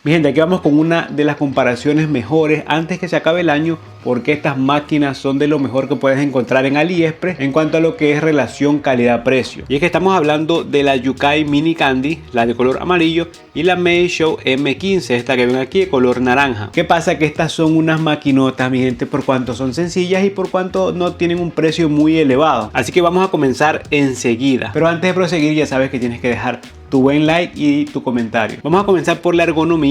Mi gente, aquí vamos con una de las comparaciones mejores antes que se acabe el año, porque estas máquinas son de lo mejor que puedes encontrar en AliExpress en cuanto a lo que es relación calidad-precio. Y es que estamos hablando de la Yukai Mini Candy, la de color amarillo, y la Meisho M15, esta que ven aquí de color naranja. ¿Qué pasa? Que estas son unas maquinotas, mi gente, por cuanto son sencillas y por cuanto no tienen un precio muy elevado. Así que vamos a comenzar enseguida. Pero antes de proseguir, ya sabes que tienes que dejar tu buen like y tu comentario. Vamos a comenzar por la ergonomía.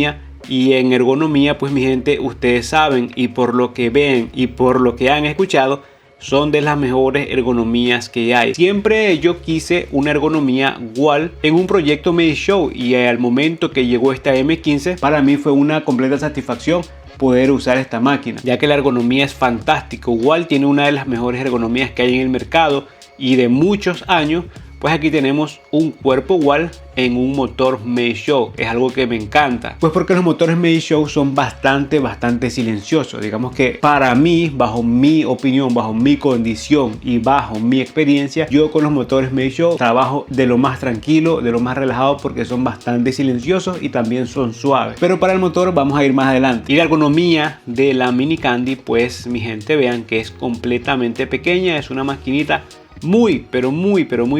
Y en ergonomía, pues mi gente, ustedes saben, y por lo que ven y por lo que han escuchado, son de las mejores ergonomías que hay. Siempre yo quise una ergonomía igual en un proyecto Meisho, y al momento que llegó esta M15, para mí fue una completa satisfacción poder usar esta máquina, ya que la ergonomía es fantástica. Igual tiene una de las mejores ergonomías que hay en el mercado y de muchos años. Pues aquí tenemos un cuerpo igual en un motor Meisho. Es algo que me encanta, pues porque los motores Meisho son bastante silenciosos. Digamos que para mí, bajo mi opinión, bajo mi condición y bajo mi experiencia, yo con los motores Meisho trabajo de lo más tranquilo, de lo más relajado, porque son bastante silenciosos y también son suaves. Pero para el motor vamos a ir más adelante. Y la ergonomía de la Mini Candy, pues mi gente, vean que es completamente pequeña. Es una maquinita muy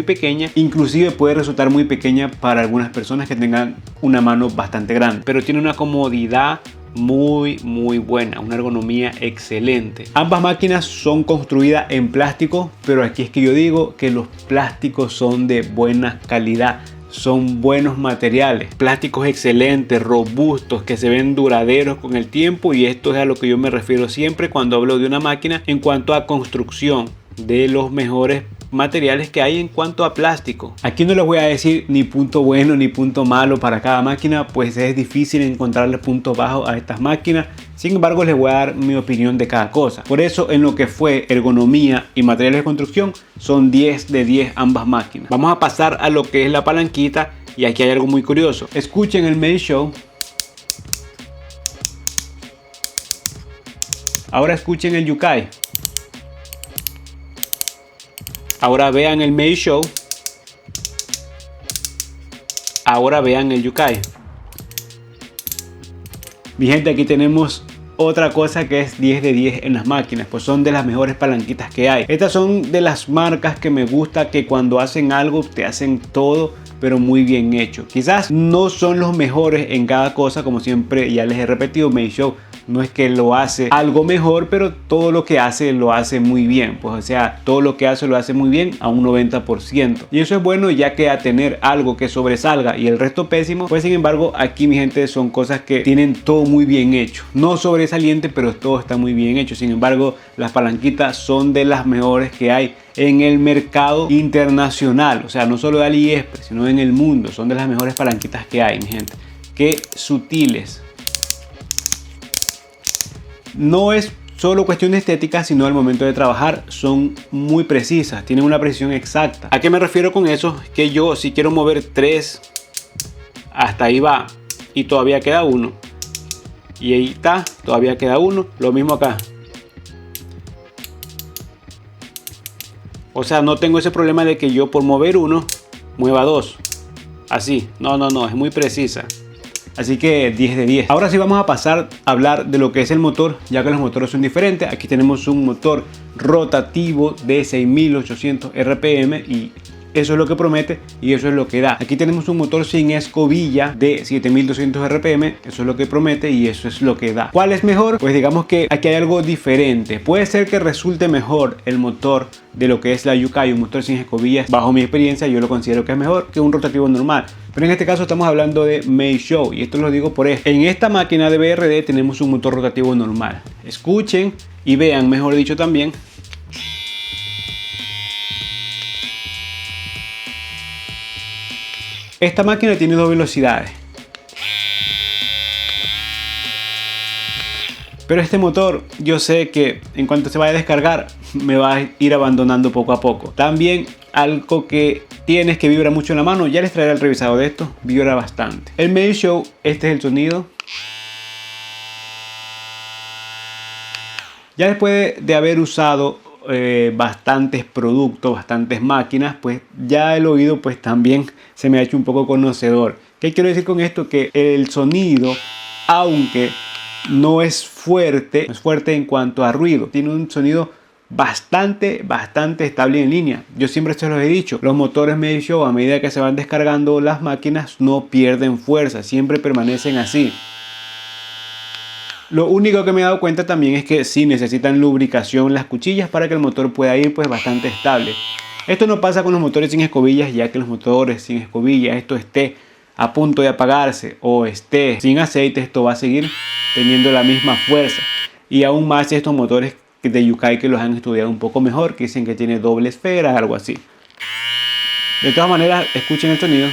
pequeña, inclusive puede resultar muy pequeña para algunas personas que tengan una mano bastante grande, pero tiene una comodidad muy buena, una ergonomía excelente. Ambas máquinas son construidas en plástico, pero aquí es que yo digo que los plásticos son de buena calidad. Son buenos materiales, plásticos excelentes, robustos, que se ven duraderos con el tiempo, y esto es a lo que yo me refiero siempre cuando hablo de una máquina en cuanto a construcción, de los mejores materiales que hay en cuanto a plástico. Aquí no les voy a decir ni punto bueno ni punto malo para cada máquina, pues es difícil encontrarle puntos bajos a estas máquinas. Sin embargo, les voy a dar mi opinión de cada cosa. Por eso, en lo que fue ergonomía y materiales de construcción, son 10 de 10 ambas máquinas. Vamos a pasar a lo que es la palanquita, y aquí hay algo muy curioso. Escuchen el Meisho. Ahora escuchen el Yukai. Ahora vean el Meisho. Ahora vean el Yukai. Mi gente, aquí tenemos otra cosa que es 10 de 10 en las máquinas, pues son de las mejores palanquitas que hay. Estas son de las marcas que me gusta, que cuando hacen algo te hacen todo, pero muy bien hecho. Quizás no son los mejores en cada cosa, como siempre ya les he repetido, Meisho no es que lo hace algo mejor, pero todo lo que hace lo hace muy bien. Pues o sea, todo lo que hace lo hace muy bien a un 90%. Y eso es bueno, ya que a tener algo que sobresalga y el resto pésimo, pues sin embargo aquí, mi gente, son cosas que tienen todo muy bien hecho. No sobresaliente, pero todo está muy bien hecho. Sin embargo, las palanquitas son de las mejores que hay en el mercado internacional. O sea, no solo de AliExpress, sino en el mundo. Son de las mejores palanquitas que hay, mi gente. Qué sutiles. No es solo cuestión de estética, sino al momento de trabajar son muy precisas, tienen una precisión exacta. ¿A qué me refiero con eso? Que yo, si quiero mover 3, hasta ahí va, y todavía queda uno, y ahí está, todavía queda uno. Lo mismo acá. O sea, no tengo ese problema de que yo por mover uno mueva 2, así. No, es muy precisa. Así que 10 de 10. Ahora sí vamos a pasar a hablar de lo que es el motor, ya que los motores son diferentes. Aquí tenemos un motor rotativo de 6800 RPM, y eso es lo que promete y eso es lo que da. Aquí tenemos un motor sin escobilla de 7200 RPM, eso es lo que promete y eso es lo que da. ¿Cuál es mejor? Pues digamos que aquí hay algo diferente. Puede ser que resulte mejor el motor de lo que es la Yukai, un motor sin escobillas. Bajo mi experiencia, yo lo considero que es mejor que un rotativo normal. Pero en este caso estamos hablando de Meisho, y esto lo digo por esto. En esta máquina de BRD tenemos un motor rotativo normal. Escuchen y vean, mejor dicho, también. Esta máquina tiene 2 velocidades. Pero este motor, yo sé que en cuanto se vaya a descargar, me va a ir abandonando poco a poco. También algo que tiene es que vibra mucho en la mano. Ya les traeré el revisado de esto. Vibra bastante. El Meisho, este es el sonido. Ya después de haber usado bastantes productos, bastantes máquinas, pues ya el oído pues también se me ha hecho un poco conocedor. ¿Qué quiero decir con esto? Que el sonido aunque no es fuerte en cuanto a ruido. Tiene un sonido bastante estable en línea. Yo siempre se los he dicho, los motores Medio Show, a medida que se van descargando las máquinas, no pierden fuerza, siempre permanecen así. Lo único que me he dado cuenta también es que sí necesitan lubricación las cuchillas para que el motor pueda ir pues bastante estable. Esto no pasa con los motores sin escobillas, ya que los motores sin escobillas, esto esté a punto de apagarse o esté sin aceite, esto va a seguir teniendo la misma fuerza. Y aún más estos motores de Yukai que los han estudiado un poco mejor, que dicen que tiene doble esfera, algo así. De todas maneras, escuchen el sonido.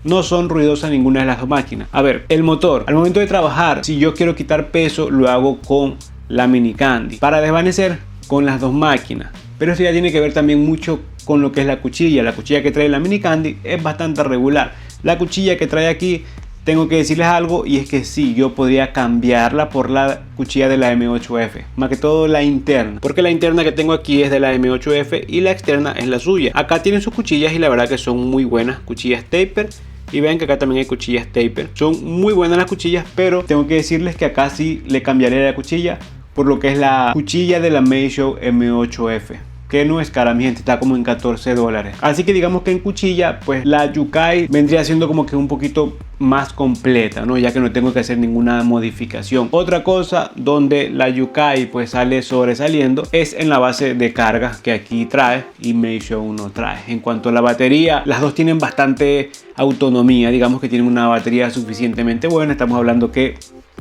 No son ruidosas ninguna de las dos máquinas. A ver, el motor, al momento de trabajar, si yo quiero quitar peso, lo hago con la Mini Candy. Para desvanecer, con las dos máquinas. Pero eso ya tiene que ver también mucho con lo que es la cuchilla. La cuchilla que trae la Mini Candy es bastante regular. La cuchilla que trae aquí, tengo que decirles algo, y es que sí, yo podría cambiarla por la cuchilla de la M8F, más que todo la interna, porque la interna que tengo aquí es de la M8F y la externa es la suya. Acá tienen sus cuchillas y la verdad que son muy buenas, cuchillas taper, y vean que acá también hay cuchillas taper. Son muy buenas las cuchillas, pero tengo que decirles que acá sí le cambiaré la cuchilla por lo que es la cuchilla de la Medio Show M8F, que no es cara, mi gente, está como en $14. Así que digamos que en cuchilla, pues la Yukai vendría siendo como que un poquito más completa, ¿no? Ya que no tengo que hacer ninguna modificación. Otra cosa donde la Yukai pues sale sobresaliendo es en la base de carga que aquí trae y Medio Show no trae. En cuanto a la batería, las dos tienen bastante autonomía, digamos que tienen una batería suficientemente buena. Estamos hablando que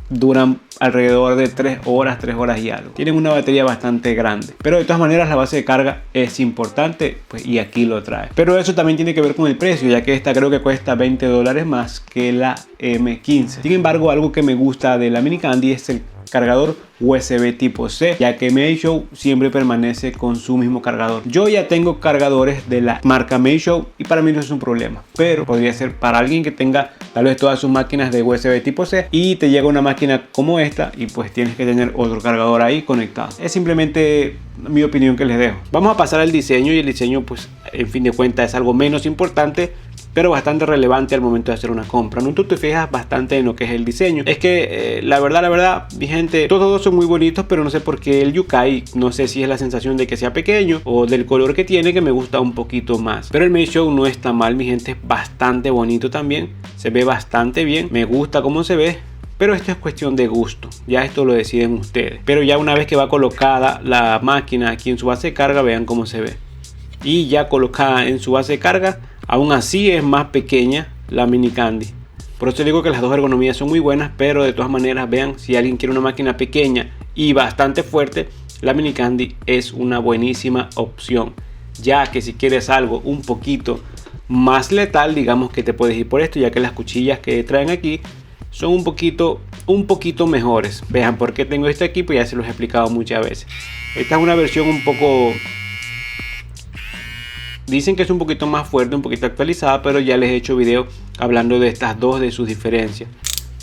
duran alrededor de 3 horas y algo. Tienen una batería bastante grande, pero de todas maneras la base de carga es importante, pues, y aquí lo trae. Pero eso también tiene que ver con el precio, ya que esta creo que cuesta $20 más que la M15. Sin embargo, algo que me gusta de la Mini Candy es el cargador USB tipo C, ya que Medio Show siempre permanece con su mismo cargador. Yo ya tengo cargadores de la marca Medio Show y para mí no es un problema, pero podría ser para alguien que tenga tal vez todas sus máquinas de USB tipo C y te llega una máquina como esta y pues tienes que tener otro cargador ahí conectado. Es simplemente mi opinión que les dejo. Vamos a pasar al diseño, y el diseño pues en fin de cuentas es algo menos importante, pero bastante relevante al momento de hacer una compra, ¿no? Tú te fijas bastante en lo que es el diseño. Es que la verdad, mi gente, todos dos son muy bonitos, pero no sé por qué el Yukai, no sé si es la sensación de que sea pequeño o del color que tiene, que me gusta un poquito más. Pero el Medio Show no está mal, mi gente, es bastante bonito también, se ve bastante bien, me gusta cómo se ve. Pero esto es cuestión de gusto, ya esto lo deciden ustedes. Pero ya una vez que va colocada la máquina aquí en su base de carga, vean cómo se ve. Y ya colocada en su base de carga, aún así es más pequeña la Mini Candy. Por eso digo que las dos ergonomías son muy buenas, pero de todas maneras, vean, si alguien quiere una máquina pequeña y bastante fuerte, la Mini Candy es una buenísima opción. Ya que si quieres algo un poquito más letal, digamos que te puedes ir por esto, ya que las cuchillas que traen aquí son un poquito mejores. Vean por qué tengo este equipo, ya se los he explicado muchas veces. Esta es una versión un poco... Dicen que es un poquito más fuerte, un poquito actualizada, pero ya les he hecho video hablando de estas dos, de sus diferencias.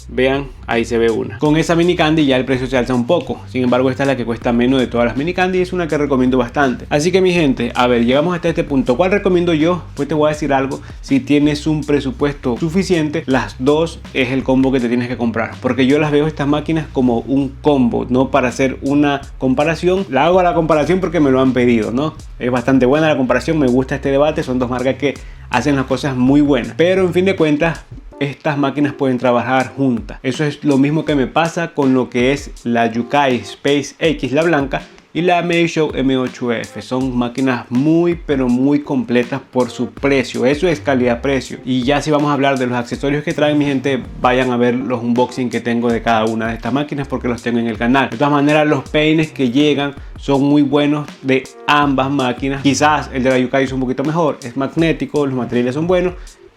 Vean, ahí se ve una. Con esa Mini Candy ya el precio se alza un poco. Sin embargo, esta es la que cuesta menos de todas las Mini Candy y es una que recomiendo bastante. Así que mi gente, a ver, llegamos hasta este punto. ¿Cuál recomiendo yo? Pues te voy a decir algo. Si tienes un presupuesto suficiente, las dos es el combo que te tienes que comprar. Porque yo las veo estas máquinas como un combo, no para hacer una comparación. La hago a la comparación porque me lo han pedido, ¿no? Es bastante buena la comparación, me gusta este debate. Son dos marcas que hacen las cosas muy buenas. Pero en fin de cuentas, estas máquinas pueden trabajar juntas. Eso es lo mismo que me pasa con lo que es la Yukai Space X, la blanca, y la Medio Show M8F. Son máquinas muy pero muy completas por su precio. Eso es calidad-precio. Y ya si vamos a hablar de los accesorios que traen, mi gente, vayan a ver los unboxing que tengo de cada una de estas máquinas porque los tengo en el canal. De todas maneras, los peines que llegan son muy buenos de ambas máquinas. Quizás el de la Yukai es un poquito mejor, es magnético, los materiales son buenos,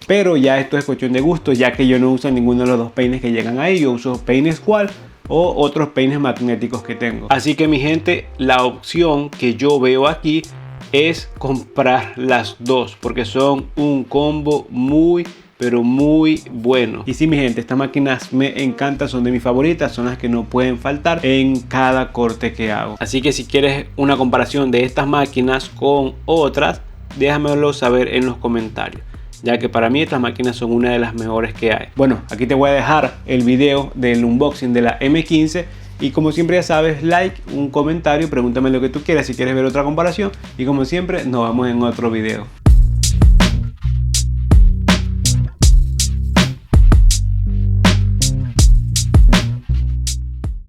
pero ya esto es cuestión de gusto, ya que yo no uso ninguno de los dos peines que llegan ahí. Yo uso peines Squall o otros peines magnéticos que tengo. Así que mi gente, la opción que yo veo aquí es comprar las dos, porque son un combo muy pero muy bueno. Y sí, mi gente, estas máquinas me encantan, son de mis favoritas, son las que no pueden faltar en cada corte que hago. Así que si quieres una comparación de estas máquinas con otras, déjamelo saber en los comentarios. ya que para mí estas máquinas son una de las mejores que hay. Bueno, aquí te voy a dejar el video del unboxing de la M15 y como siempre ya sabes, like, un comentario, pregúntame lo que tú quieras si quieres ver otra comparación y como siempre nos vemos en otro video.